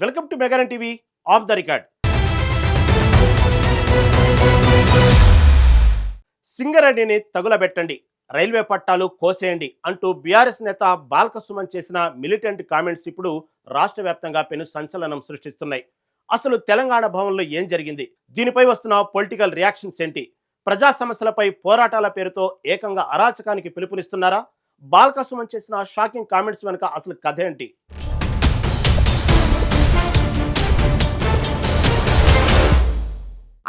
Welcome to మెగానన్ TV of the record. సింగరేణిని తగులబెట్టండి, రైల్వే పట్టాలు కోసేయండి అంటూ బీఆర్ఎస్ నేత బాల్క సుమన్ చేసిన మిలిటెంట్ కామెంట్స్ ఇప్పుడు రాష్ట్ర వ్యాప్తంగా పెను సంచలనం సృష్టిస్తున్నాయి. అసలు తెలంగాణ భవన్లో ఏం జరిగింది? దీనిపై వస్తున్న పొలిటికల్ రియాక్షన్స్ ఏంటి? ప్రజా సమస్యలపై పోరాటాల పేరుతో ఏకంగా అరాచకానికి పిలుపునిస్తున్నారా? బాల్క సుమన్ చేసిన షాకింగ్ కామెంట్స్ వెనుక అసలు కథ ఏంటి?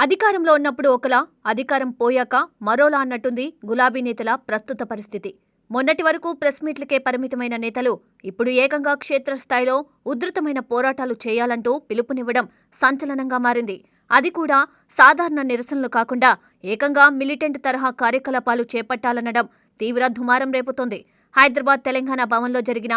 అధికారంలో ఉన్నప్పుడు ఒకలా, అధికారం పోయాక మరోలా అన్నట్టుంది గులాబీ నేతల ప్రస్తుత పరిస్థితి. మొన్నటి వరకు ప్రెస్ మీట్లకే పరిమితమైన నేతలు ఇప్పుడు ఏకంగా క్షేత్రస్థాయిలో ఉధృతమైన పోరాటాలు చేయాలంటూ పిలుపునివ్వడం సంచలనంగా మారింది. అది కూడా సాధారణ నిరసనలు కాకుండా ఏకంగా మిలిటెంట్ తరహా కార్యకలాపాలు చేపట్టాలనడం తీవ్ర దుమారం రేపుతోంది. హైదరాబాద్ తెలంగాణ భవన్లో జరిగిన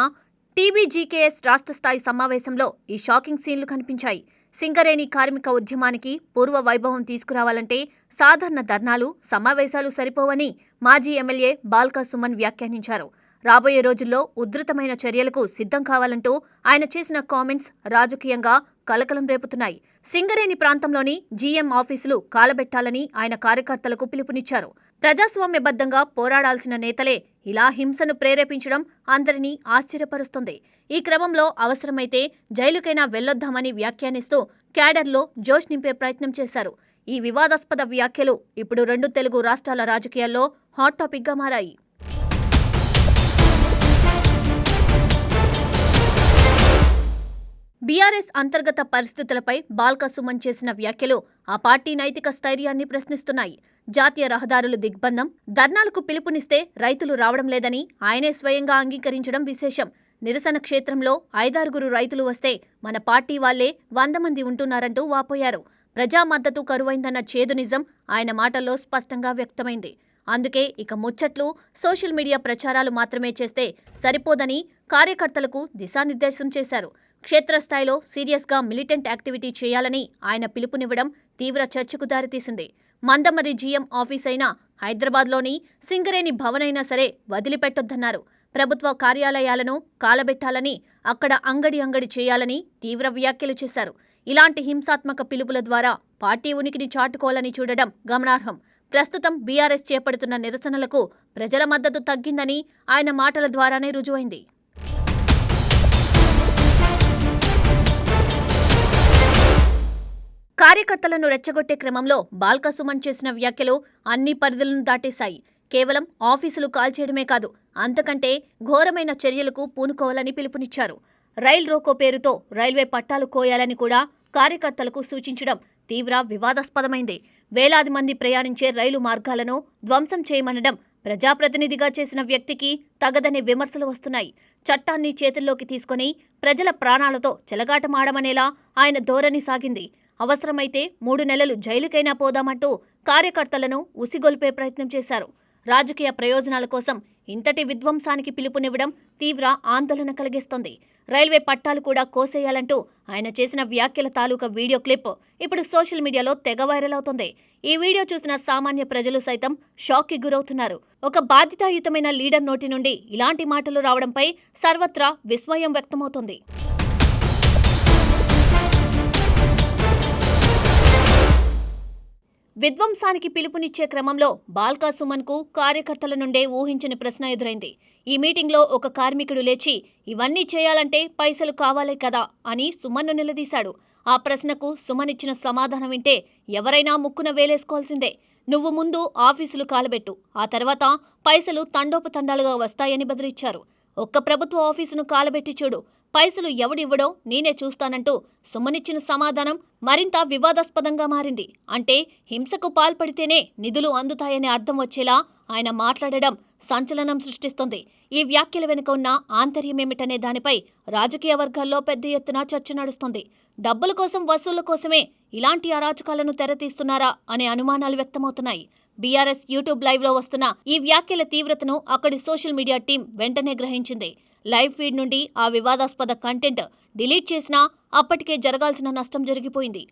టీబీజీకేఎస్ రాష్ట్ర స్థాయి సమావేశంలో ఈ షాకింగ్ సీన్లు కనిపించాయి. సింగరేణి కార్మిక ఉద్యమానికి పూర్వ వైభవం తీసుకురావాలంటే సాధారణ ధర్నాలు, సమావేశాలు సరిపోవని మాజీ ఎమ్మెల్యే బాల్క సుమన్ వ్యాఖ్యానించారు. రాబోయే రోజుల్లో ఉధృతమైన చర్యలకు సిద్ధం కావాలంటూ ఆయన చేసిన కామెంట్స్ రాజకీయంగా కలకలం రేపుతున్నాయి. సింగరేణి ప్రాంతంలోని జీఎం ఆఫీసులు కాలబెట్టాలని ఆయన కార్యకర్తలకు పిలుపునిచ్చారు. ప్రజాస్వామ్యబద్ధంగా పోరాడాల్సిన నేతలే ఇలా హింసను ప్రేరేపించడం అందరినీ ఆశ్చర్యపరుస్తుంది. ఈ క్రమంలో అవసరమైతే జైలుకైనా వెళ్లొద్దామని వ్యాఖ్యానిస్తూ క్యాడర్లో జోష్ నింపే ప్రయత్నం చేశారు. ఈ వివాదాస్పద వ్యాఖ్యలు ఇప్పుడు రెండు తెలుగు రాష్ట్రాల రాజకీయాల్లో హాట్ టాపిక్గా మారాయి. బీఆర్ఎస్ అంతర్గత పరిస్థితులపై బాల్క సుమన్ చేసిన వ్యాఖ్యలు ఆ పార్టీ నైతిక స్థైర్యాన్ని ప్రశ్నిస్తున్నాయి. జాతీయ రహదారులు దిగ్బంధం, ధర్నాలకు పిలుపునిస్తే రైతులు రావడం లేదని ఆయనే స్వయంగా అంగీకరించడం విశేషం. నిరసన క్షేత్రంలో 5-6 రైతులు వస్తే మన పార్టీ వాళ్లే 100 మంది ఉంటున్నారంటూ వాపోయారు. ప్రజా మద్దతు కరువైందన్న చేదు నిజం ఆయన మాటల్లో స్పష్టంగా వ్యక్తమైంది. అందుకే ఇక ముచ్చట్లు, సోషల్ మీడియా ప్రచారాలు మాత్రమే చేస్తే సరిపోదని కార్యకర్తలకు దిశానిర్దేశం చేశారు. క్షేత్రస్థాయిలో సీరియస్గా మిలిటెంట్ యాక్టివిటీ చేయాలని ఆయన పిలుపునివ్వడం తీవ్ర చర్చకు దారితీసింది. మందమరి జీఎం ఆఫీస్ అయినా, హైదరాబాద్లోని సింగరేణి భవన్ అయినా సరే వదిలిపెట్టొద్దన్నారు. ప్రభుత్వ కార్యాలయాలను కాలబెట్టాలని, అక్కడ అంగడి చేయాలని తీవ్ర వ్యాఖ్యలు చేశారు. ఇలాంటి హింసాత్మక పిలుపుల ద్వారా పార్టీ ఉనికిని చాటుకోవాలని చూడడం గమనార్హం. ప్రస్తుతం బీఆర్ఎస్ చేపడుతున్న నిరసనలకు ప్రజల మద్దతు తగ్గిందని ఆయన మాటల ద్వారానే రుజువైంది. కార్యకర్తలను రెచ్చగొట్టే క్రమంలో బాల్క సుమన్ చేసిన వ్యాఖ్యలు అన్ని పరిధులను దాటేశాయి. కేవలం ఆఫీసులు కాల్చేయడమే కాదు, అంతకంటే ఘోరమైన చర్యలకు పూనుకోవాలని పిలుపునిచ్చారు. రైల్ రోకో పేరుతో రైల్వే పట్టాలు కోయాలని కూడా కార్యకర్తలకు సూచించడం తీవ్ర వివాదాస్పదమైంది. వేలాది మంది ప్రయాణించే రైలు మార్గాలను ధ్వంసం చేయమనడం ప్రజాప్రతినిధిగా చేసిన వ్యక్తికి తగదనే విమర్శలు వస్తున్నాయి. చట్టాన్ని చేతుల్లోకి తీసుకుని ప్రజల ప్రాణాలతో చెలగాటమాడమనేలా ఆయన ధోరణి సాగింది. అవసరమైతే 3 నెలలు జైలుకైనా పోదామంటూ కార్యకర్తలను ఉసిగొల్పే ప్రయత్నం చేశారు. రాజకీయ ప్రయోజనాల కోసం ఇంతటి విధ్వంసానికి పిలుపునివ్వడం తీవ్ర ఆందోళన కలిగిస్తోంది. రైల్వే పట్టాలు కూడా కోసేయాలంటూ ఆయన చేసిన వ్యాఖ్యల తాలూకా వీడియో క్లిప్ ఇప్పుడు సోషల్ మీడియాలో తెగ వైరల్ అవుతోంది. ఈ వీడియో చూసిన సామాన్య ప్రజలు సైతం షాక్కి గురవుతున్నారు. ఒక బాధ్యతాయుతమైన లీడర్ నోటి నుండి ఇలాంటి మాటలు రావడంపై సర్వత్రా విస్మయం వ్యక్తమవుతోంది. విధ్వంసానికి పిలుపునిచ్చే క్రమంలో బాల్క సుమన్కు కార్యకర్తల నుండే ఊహించని ప్రశ్న ఎదురైంది. ఈ మీటింగ్లో ఒక కార్మికుడు లేచి ఇవన్నీ చేయాలంటే పైసలు కావాలే కదా అని సుమన్ను నిలదీశాడు. ఆ ప్రశ్నకు సుమన్ ఇచ్చిన సమాధానం వింటే ఎవరైనా ముక్కున వేలేసుకోవాల్సిందే. నువ్వు ముందు ఆఫీసులు కాలబెట్టు, ఆ తర్వాత పైసలు తండోపతండాలుగా వస్తాయని బెదిరించారు. ఒక్క ప్రభుత్వ ఆఫీసును కాలబెట్టి చూడు, పైసలు ఎవడివ్వడో నేనే చూస్తానంటూ సుమనిచ్చిన సమాధానం మరింత వివాదాస్పదంగా మారింది. అంటే హింసకు పాల్పడితేనే నిధులు అందుతాయనే అర్థం వచ్చేలా ఆయన మాట్లాడడం సంచలనం సృష్టిస్తోంది. ఈ వ్యాఖ్యల వెనుక ఉన్న ఆంతర్యమేమిటనే దానిపై రాజకీయ వర్గాల్లో పెద్ద ఎత్తున చర్చ నడుస్తోంది. డబ్బుల కోసం, వసూళ్ల కోసమే ఇలాంటి అరాచకాలను తెరతీస్తున్నారా అనే అనుమానాలు వ్యక్తమవుతున్నాయి. బీఆర్ఎస్ యూట్యూబ్ లైవ్లో వస్తున్న ఈ వ్యాఖ్యల తీవ్రతను అక్కడి సోషల్ మీడియా టీం వెంటనే గ్రహించింది. లైవ్ ఫీడ్ నుండి ఆ వివాదాస్పద కంటెంట్ డిలీట్ చేసినా అప్పటికే జరగాల్సిన నష్టం జరిగిపోయింది.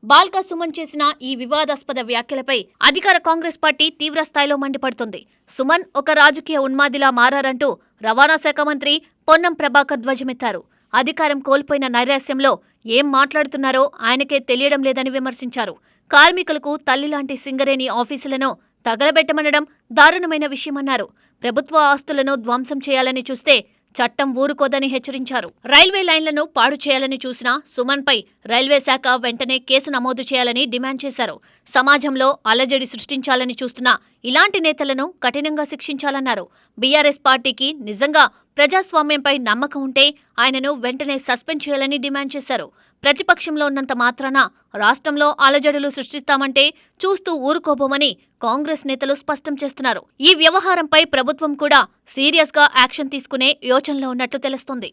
బాల్కా సుమన్ చేసిన ఈ వివాదాస్పద వ్యాఖ్యలపై అధికార కాంగ్రెస్ పార్టీ తీవ్ర స్థాయిలో మండిపడుతుంది. సుమన్ ఒక రాజకీయ ఉన్మాదిలా మారారంటూ రవాణా శాఖ మంత్రి పొన్నం ప్రభాకర్ ధ్వజమెత్తారు. అధికారం కోల్పోయిన నైరాశ్యంలో ఏం మాట్లాడుతున్నారో ఆయనకే తెలియడం లేదని విమర్శించారు. కార్మికులకు తల్లిలాంటి సింగరేణి ఆఫీసులను తగలబెట్టమనడం దారుణమైన విషయమన్నారు. ప్రభుత్వ ఆస్తులను ధ్వంసం చేయాలని చూస్తే చట్టం ఊరుకోదని హెచ్చరించారు. రైల్వే లైన్లను పాడు చేయాలని చూసిన సుమన్పై రైల్వే శాఖ వెంటనే కేసు నమోదు చేయాలని డిమాండ్ చేశారు. సమాజంలో అలజడి సృష్టించాలని చూస్తున్న ఇలాంటి నేతలను కఠినంగా శిక్షించాలన్నారు. బీఆర్ఎస్ పార్టీకి నిజంగా ప్రజాస్వామ్యంపై నమ్మకం ఉంటే ఆయనను వెంటనే సస్పెండ్ చేయాలని డిమాండ్ చేశారు. ప్రతిపక్షంలో ఉన్నంత మాత్రాన రాష్ట్రంలో అలజడులు సృష్టిస్తామంటే చూస్తూ ఊరుకోబోమని కాంగ్రెస్ నేతలు స్పష్టం చేస్తున్నారు. ఈ వ్యవహారంపై ప్రభుత్వం కూడా సీరియస్గా యాక్షన్ తీసుకునే యోచనలో ఉన్నట్లు తెలుస్తోంది.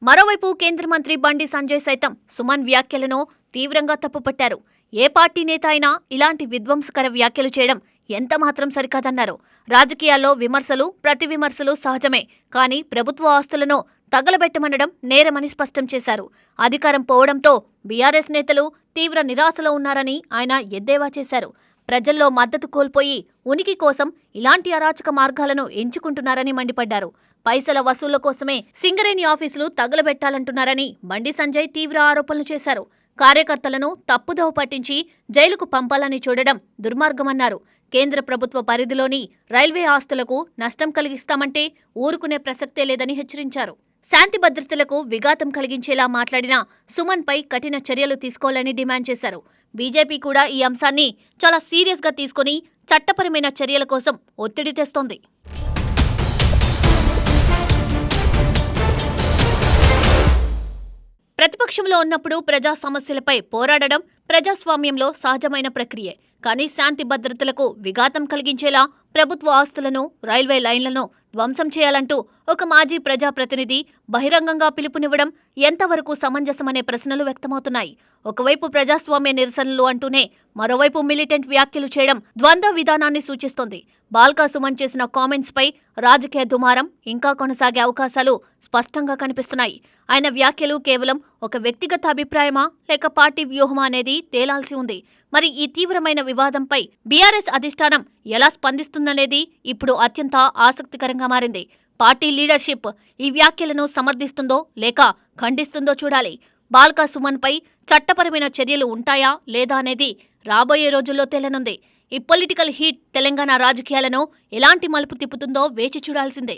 మరోవైపు కేంద్ర మంత్రి బండి సంజయ్ సైతం సుమన్ వ్యాఖ్యలను తీవ్రంగా తప్పుపట్టారు. ఏ పార్టీ నేత అయినా ఇలాంటి విధ్వంసకర వ్యాఖ్యలు చేయడం ఎంతమాత్రం సరికాదన్నారు. రాజకీయాల్లో విమర్శలు, ప్రతివిమర్శలు సహజమే, కానీ ప్రభుత్వ ఆస్తులను తగలబెట్టమనడం నేరమని స్పష్టం చేశారు. అధికారం పోవడంతో బీఆర్ఎస్ నేతలు తీవ్ర నిరాశలో ఉన్నారని ఆయన ఎద్దేవా చేశారు. ప్రజల్లో మద్దతు కోల్పోయి ఉనికి కోసం ఇలాంటి అరాచక మార్గాలను ఎంచుకుంటున్నారని మండిపడ్డారు. పైసల వసూళ్ల కోసమే సింగరేణి ఆఫీసులు తగలబెట్టాలంటున్నారని బండి సంజయ్ తీవ్ర ఆరోపణలు చేశారు. కార్యకర్తలను తప్పుదోవ పట్టించి జైలుకు పంపాలని చూడడం దుర్మార్గమన్నారు. కేంద్ర ప్రభుత్వ పరిధిలోని రైల్వే ఆస్తులకు నష్టం కలిగిస్తామంటే ఊరుకునే ప్రసక్తే లేదని హెచ్చరించారు. శాంతి భద్రతలకు విఘాతం కలిగించేలా మాట్లాడిన సుమన్పై కఠిన చర్యలు తీసుకోవాలని డిమాండ్ చేశారు. బీజేపీ కూడా ఈ అంశాన్ని చాలా సీరియస్గా తీసుకుని చట్టపరమైన చర్యల కోసం ఒత్తిడి తెస్తోంది. ప్రతిపక్షంలో ఉన్నప్పుడు ప్రజా సమస్యలపై పోరాడడం ప్రజాస్వామ్యంలో సహజమైన ప్రక్రియే. కానీ శాంతి భద్రతలకు విఘాతం కలిగించేలా ప్రభుత్వ ఆస్తులను, రైల్వే లైన్లను ధ్వంసం చేయాలంటూ ఒక మాజీ ప్రజాప్రతినిధి బహిరంగంగా పిలుపునివ్వడం ఎంతవరకు సమంజసమనే ప్రశ్నలు వ్యక్తమవుతున్నాయి. ఒకవైపు ప్రజాస్వామ్య నిరసనలు అంటూనే మరోవైపు మిలిటెంట్ వ్యాఖ్యలు చేయడం ద్వంద్వ విధానాన్ని సూచిస్తోంది. బాల్కా సుమన్ చేసిన కామెంట్స్పై రాజకీయ దుమారం ఇంకా కొనసాగే అవకాశాలు స్పష్టంగా కనిపిస్తున్నాయి. ఆయన వ్యాఖ్యలు కేవలం ఒక వ్యక్తిగత అభిప్రాయమా లేక పార్టీ వ్యూహమా అనేది తేలాల్సి ఉంది. మరి ఈ తీవ్రమైన వివాదంపై బీఆర్ఎస్ అధిష్టానం ఎలా స్పందిస్తుందనేది ఇప్పుడు అత్యంత ఆసక్తికరంగా మారింది. పార్టీ లీడర్షిప్ ఈ వ్యాఖ్యలను సమర్థిస్తుందో లేక ఖండిస్తుందో చూడాలి. బాల్కా సుమన్పై చట్టపరమైన చర్యలు ఉంటాయా లేదా అనేది రాబోయే రోజుల్లో తేలనుంది. ఈ పొలిటికల్ హీట్ తెలంగాణ రాజకీయాలను ఎలాంటి మలుపు తిప్పుతుందో వేచి చూడాల్సిందే.